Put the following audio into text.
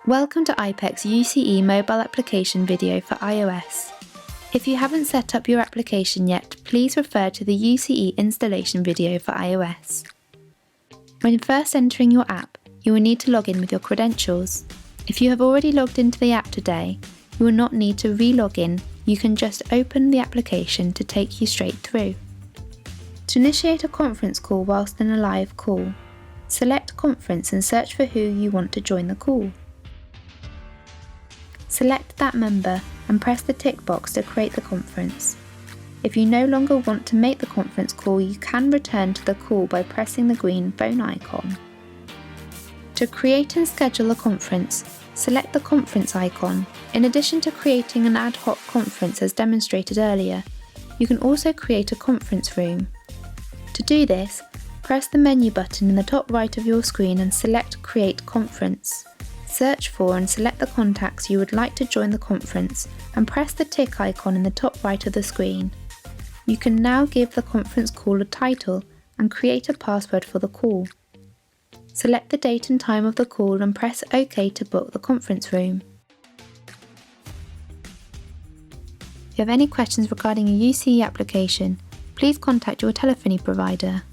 Welcome to iPEC's UCE mobile application video for iOS. If you haven't set up your application yet, please refer to the UCE installation video for iOS. When first entering your app, you will need to log in with your credentials. If you have already logged into the app today, you will not need to re-log in. You can just open the application to take you straight through. To initiate a conference call whilst in a live call, select Conference and search for who you want to join the call. Select that member and press the tick box to create the conference. If you no longer want to make the conference call, you can return to the call by pressing the green phone icon. To create and schedule a conference, select the conference icon. In addition to creating an ad hoc conference as demonstrated earlier, you can also create a conference room. To do this, press the menu button in the top right of your screen and select Create Conference. Search for and select the contacts you would like to join the conference and press the tick icon in the top right of the screen. You can now give the conference call a title and create a password for the call. Select the date and time of the call and press OK to book the conference room. If you have any questions regarding a UCE application, please contact your telephony provider.